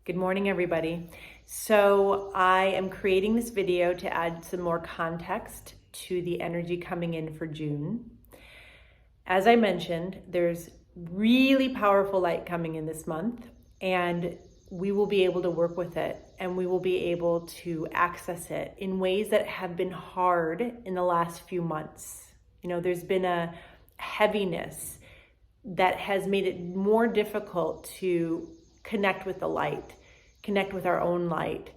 Good morning, everybody. So I am creating this video to add some more context to the energy coming in for June. As I mentioned, there's really powerful light coming in this month, and we will be able to work with it and we will be able to access it in ways that have been hard in the last few months. There's been a heaviness that has made it more difficult to connect with the light, connect with our own light,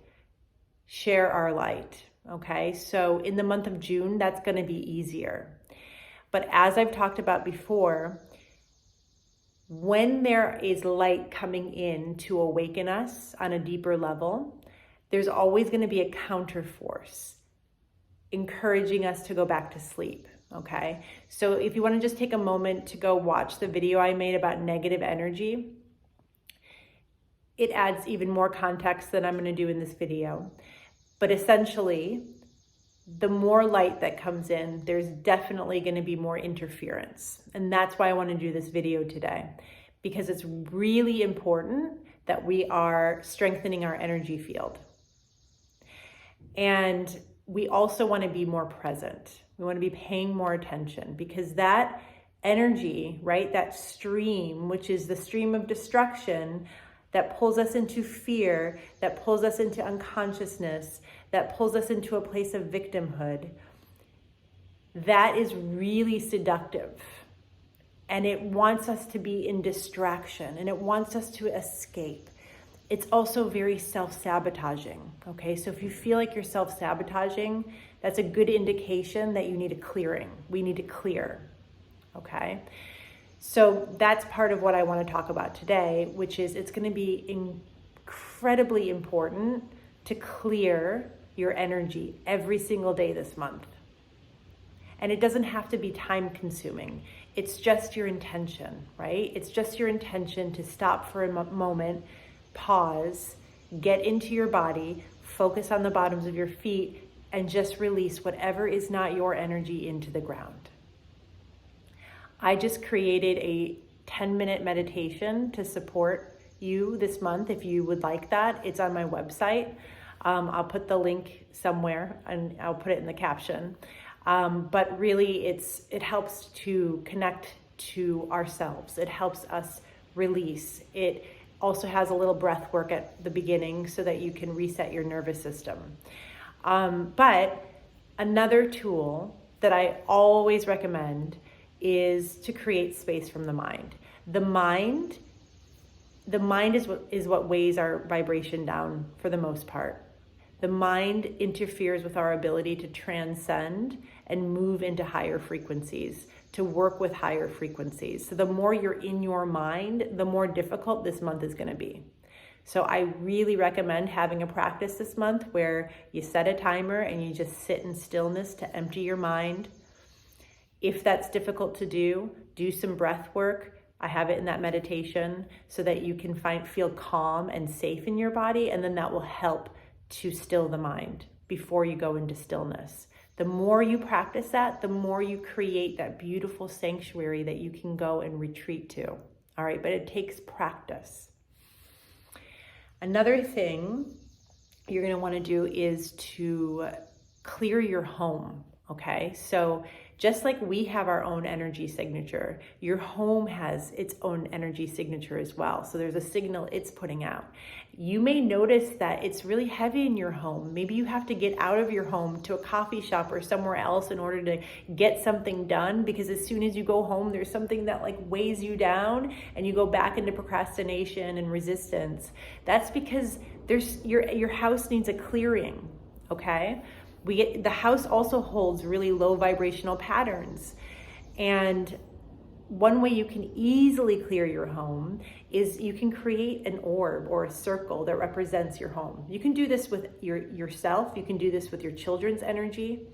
share our light, okay? So in the month of June, that's gonna be easier. But as I've talked about before, when there is light coming in to awaken us on a deeper level, there's always gonna be a counterforce encouraging us to go back to sleep, okay? So if you wanna just take a moment to go watch the video I made about negative energy, it adds even more context than I'm going to do in this video. But essentially, the more light that comes in, there's definitely going to be more interference. And that's why I want to do this video today, because it's really important that we are strengthening our energy field. And we also want to be more present. We want to be paying more attention, because that energy, right, that stream, which is the stream of destruction, that pulls us into fear, that pulls us into unconsciousness, that pulls us into a place of victimhood, that is really seductive. And it wants us to be in distraction, and it wants us to escape. It's also very self-sabotaging, okay? So if you feel like you're self-sabotaging, that's a good indication that you need a clearing. We need to clear, okay? So that's part of what I want to talk about today, which is it's going to be incredibly important to clear your energy every single day this month. And it doesn't have to be time consuming. It's just your intention, right? It's just your intention to stop for a moment, pause, get into your body, focus on the bottoms of your feet, and just release whatever is not your energy into the ground. I just created a 10-minute meditation to support you this month. If you would like that, it's on my website. I'll put the link somewhere and I'll put it in the caption. But really it helps to connect to ourselves. It helps us release. It also has a little breath work at the beginning so that you can reset your nervous system. But another tool that I always recommend is to create space from the mind. The mind is what weighs our vibration down for the most part. The mind interferes with our ability to transcend and move into higher frequencies, to work with higher frequencies. So the more you're in your mind, the more difficult this month is going to be. So I really recommend having a practice this month where you set a timer and you just sit in stillness to empty your mind. If that's difficult to do some breath work. I have it in that meditation so that you can feel calm and safe in your body, and then that will help to still the mind before you go into stillness. The more you practice that, the more you create that beautiful sanctuary that you can go and retreat to. All right, but it takes practice. Another thing you're going to want to do is to clear your home. Okay, so just like we have our own energy signature, your home has its own energy signature as well. So there's a signal it's putting out. You may notice that it's really heavy in your home. Maybe you have to get out of your home to a coffee shop or somewhere else in order to get something done, because as soon as you go home, there's something that like weighs you down and you go back into procrastination and resistance. That's because your house needs a clearing, okay? The house also holds really low vibrational patterns. And one way you can easily clear your home is you can create an orb or a circle that represents your home. You can do this with yourself. You can do this with your children's energy.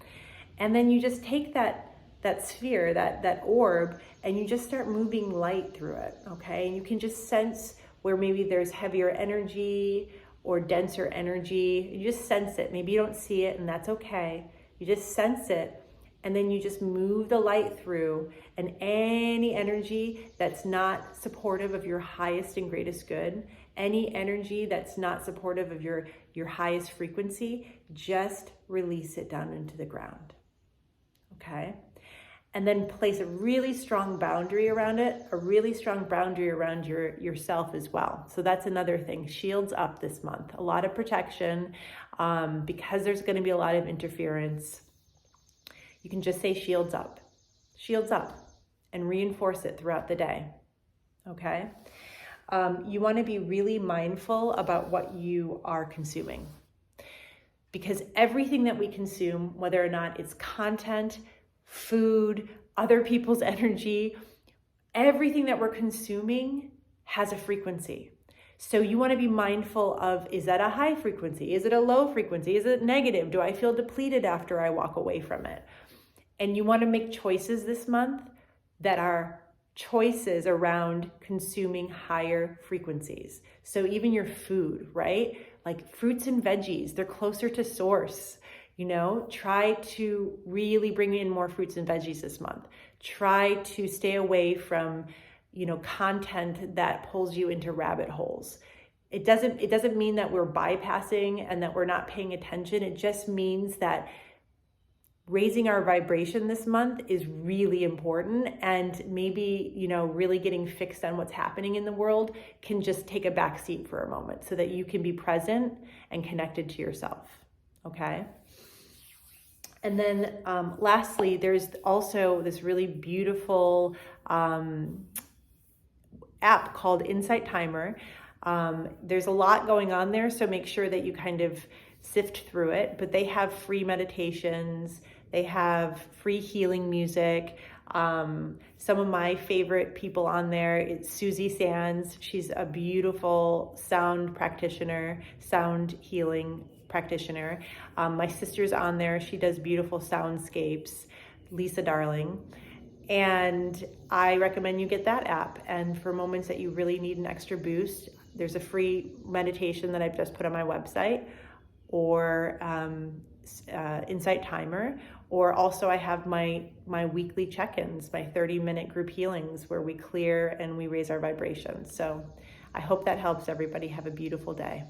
And then you just take that sphere, that orb, and you just start moving light through it, okay? And you can just sense where maybe there's heavier energy or denser energy. You just sense it. Maybe you don't see it, and that's okay. You just sense it, and then you just move the light through, and any energy that's not supportive of your highest and greatest good, any energy that's not supportive of your highest frequency, just release it down into the ground. Okay? And then place a really strong boundary around it, a really strong boundary around yourself as well. So that's another thing. Shields up this month. A lot of protection, because there's going to be a lot of interference. You can just say shields up, and reinforce it throughout the day. Okay? You want to be really mindful about what you are consuming, because everything that we consume, whether or not it's content, food, other people's energy, everything that we're consuming has a frequency. So you want to be mindful of, is that a high frequency? Is it a low frequency? Is it negative? Do I feel depleted after I walk away from it? And you want to make choices this month that are choices around consuming higher frequencies. So even your food, right? Like fruits and veggies, they're closer to source. You know, try to really bring in more fruits and veggies this month. Try to stay away from, content that pulls you into rabbit holes. It doesn't mean that we're bypassing and that we're not paying attention. It just means that raising our vibration this month is really important, and maybe, really getting fixed on what's happening in the world can just take a back seat for a moment so that you can be present and connected to yourself. Okay? And then lastly, there's also this really beautiful app called Insight Timer. There's a lot going on there, so make sure that you kind of sift through it. But they have free meditations, they have free healing music. Some of my favorite people on there, it's Susie Sands. She's a beautiful sound practitioner, sound healing practitioner. My sister's on there. She does beautiful soundscapes, Lisa Darling. And I recommend you get that app. And for moments that you really need an extra boost, there's a free meditation that I've just put on my website, or Insight Timer, or also I have my weekly check-ins, my 30-minute group healings where we clear and we raise our vibrations. So I hope that helps everybody. Have a beautiful day.